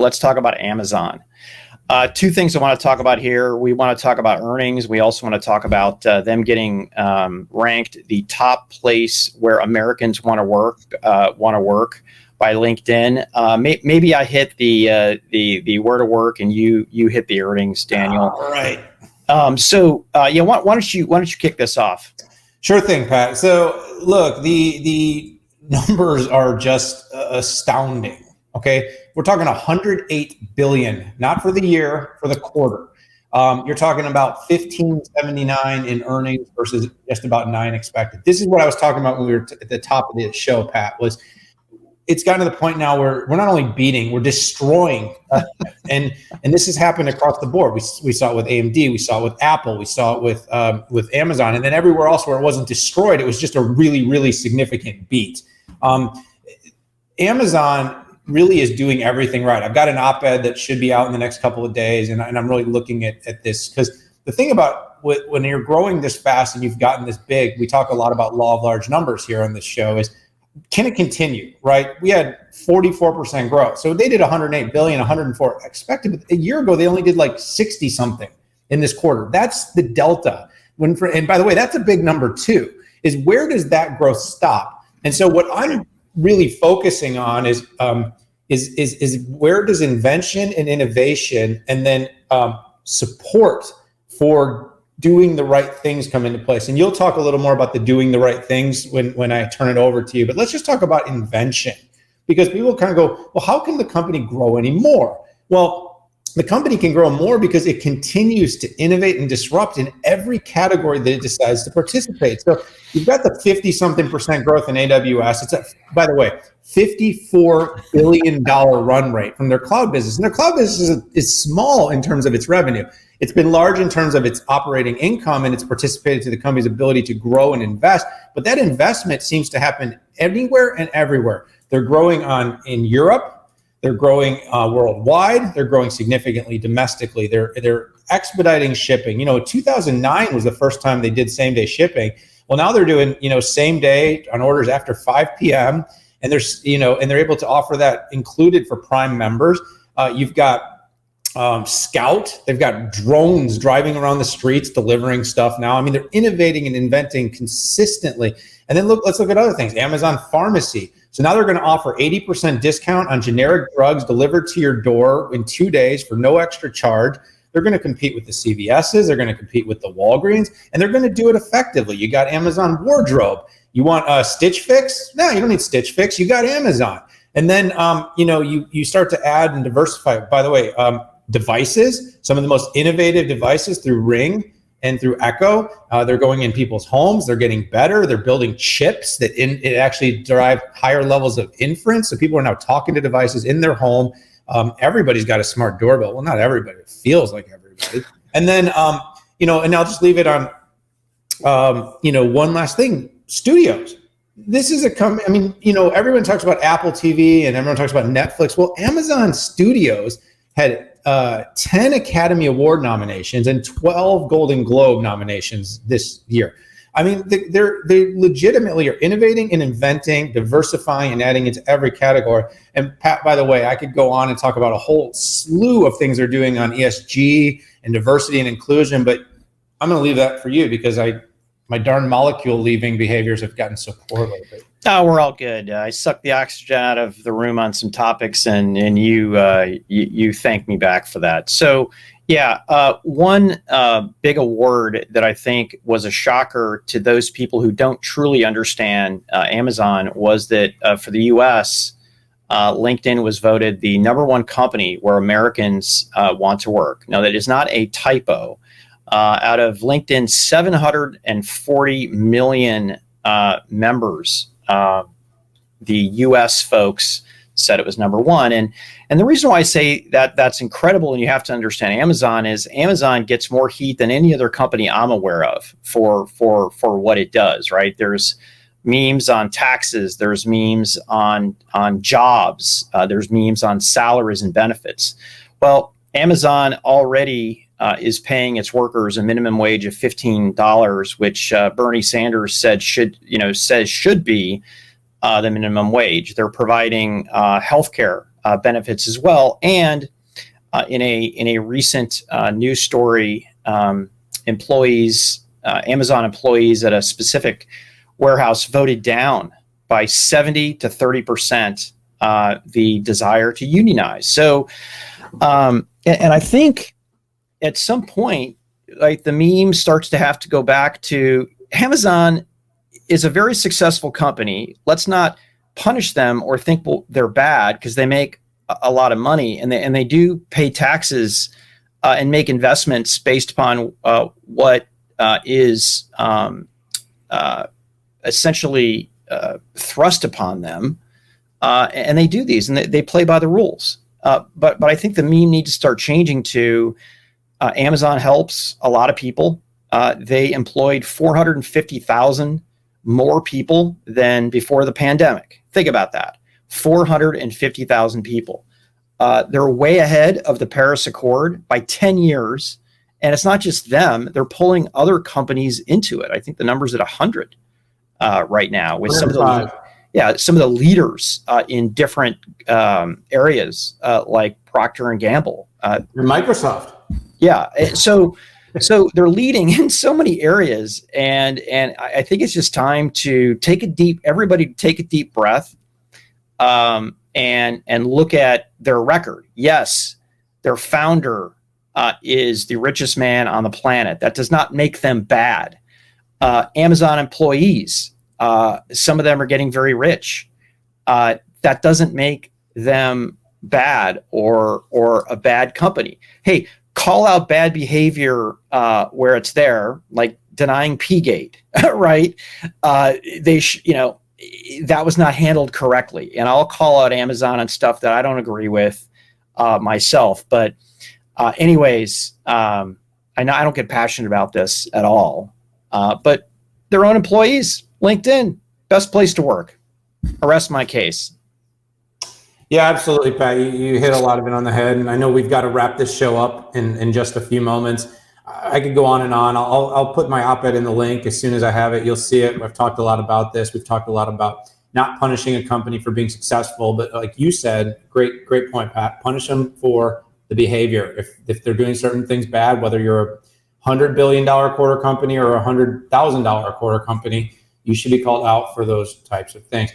let's talk about Amazon. Two things I want to talk about here. We want to talk about earnings. We also want to talk about them getting ranked the top place where Americans want to work by LinkedIn. Maybe I hit the where to work, and you hit the earnings, Daniel. All right. Why don't you kick this off? Sure thing, Pat. So look, the numbers are just astounding. Okay, we're talking 108 billion, not for the year, for the quarter. You're talking about 1579 in earnings versus just about 9 expected. This is what I was talking about when we were at the top of the show, Pat. Was it's gotten to the point now where we're not only beating, we're destroying, and this has happened across the board. We saw it with AMD, we saw it with Apple, we saw it with Amazon, and then everywhere else where it wasn't destroyed, it was just a really, really significant beat. Amazon really is doing everything right. I've got an op-ed that should be out in the next couple of days, and I'm really looking at this because the thing about when you're growing this fast and you've gotten this big, we talk a lot about law of large numbers here on this show, is can it continue, right? We had 44% growth. So they did 108 billion, 104 expected. But a year ago, they only did like 60 something in this quarter. That's the delta. And by the way, that's a big number too, is where does that growth stop? And so what I'm really focusing on is where does invention and innovation and then support for doing the right things come into place. And you'll talk a little more about the doing the right things when I turn it over to you. But let's just talk about invention, because people kind of go, well, how can the company grow anymore? Well, the company can grow more because it continues to innovate and disrupt in every category that it decides to participate. So you've got the 50-something% growth in AWS. It's by the way, $54 billion run rate from their cloud business. And their cloud business is small in terms of its revenue. It's been large in terms of its operating income, and it's participated to the company's ability to grow and invest. But that investment seems to happen anywhere and everywhere. They're growing in Europe. They're growing worldwide. They're growing significantly domestically. They're expediting shipping. 2009 was the first time they did same day shipping. Well, now they're doing same day on orders after 5 p.m. and they're able to offer that included for Prime members. You've got Scout. They've got drones driving around the streets delivering stuff now. I mean, they're innovating and inventing consistently. And then let's look at other things. Amazon Pharmacy. So now they're going to offer 80% discount on generic drugs delivered to your door in 2 days for no extra charge. They're going to compete with the CVS's. They're going to compete with the Walgreens, and they're going to do it effectively. You got Amazon Wardrobe. You want a Stitch Fix? No, you don't need Stitch Fix. You got Amazon. And then, you start to add and diversify. By the way, devices, some of the most innovative devices through Ring and through Echo, they're going in people's homes. They're getting better. They're building chips that it actually derive higher levels of inference. So people are now talking to devices in their home. Everybody's got a smart doorbell. Well, not everybody. It feels like everybody. And then, and I'll just leave it on, one last thing, studios. This is everyone talks about Apple TV and everyone talks about Netflix. Well, Amazon Studios had 10 Academy Award nominations and 12 Golden Globe nominations this year. I mean, they legitimately are innovating and inventing, diversifying, and adding into every category. And Pat, by the way, I could go on and talk about a whole slew of things they're doing on ESG and diversity and inclusion, but I'm going to leave that for you because my darn molecule leaving behaviors have gotten so poor lately. Oh, we're all good. I sucked the oxygen out of the room on some topics, and you thanked me back for that. So, one big award that I think was a shocker to those people who don't truly understand Amazon was that for the U.S., LinkedIn was voted the #1 company where Americans want to work. Now, that is not a typo. Out of LinkedIn's 740 million members, the U.S. folks said it was #1. And the reason why I say that that's incredible, and you have to understand Amazon, is Amazon gets more heat than any other company I'm aware of for what it does, right? There's memes on taxes, there's memes on jobs, there's memes on salaries and benefits. Well, Amazon already is paying its workers a minimum wage of $15, which Bernie Sanders says should be the minimum wage. They're providing healthcare benefits as well. And in a recent news story, Amazon employees at a specific warehouse voted down by 70 to 30% the desire to unionize. So, and I think at some point, like, the meme starts to have to go back to Amazon is a very successful company. Let's not punish them or think, well, they're bad, because they make a lot of money, and they do pay taxes and make investments based upon what is essentially thrust upon them, and they do these, and they play by the rules. But I think the meme needs to start changing to Amazon helps a lot of people. They employed 450,000 more people than before the pandemic. Think about that. 450,000 people. They're way ahead of the Paris Accord by 10 years. And it's not just them. They're pulling other companies into it. I think the number's at 100 right now, with some of the leaders in different areas like Procter and Gamble. And Microsoft. Yeah. So they're leading in so many areas, and I think it's just time to everybody take a deep breath, and look at their record. Yes, their founder is the richest man on the planet. That does not make them bad. Amazon employees, some of them are getting very rich. That doesn't make them bad or a bad company. Hey, call out bad behavior where it's there, like denying P-Gate, right? That was not handled correctly. And I'll call out Amazon on stuff that I don't agree with myself. But anyways, I know I don't get passionate about this at all. But their own employees, LinkedIn, best place to work. Arrest my case. Yeah, absolutely, Pat. You hit a lot of it on the head, and I know we've got to wrap this show up in just a few moments. I could go on and on. I'll put my op-ed in the link as soon as I have it. You'll see it. I've talked a lot about this. We've talked a lot about not punishing a company for being successful, but like you said, great point, Pat. Punish them for the behavior. If they're doing certain things bad, whether you're a $100 billion quarter company or a $100,000 quarter company, you should be called out for those types of things.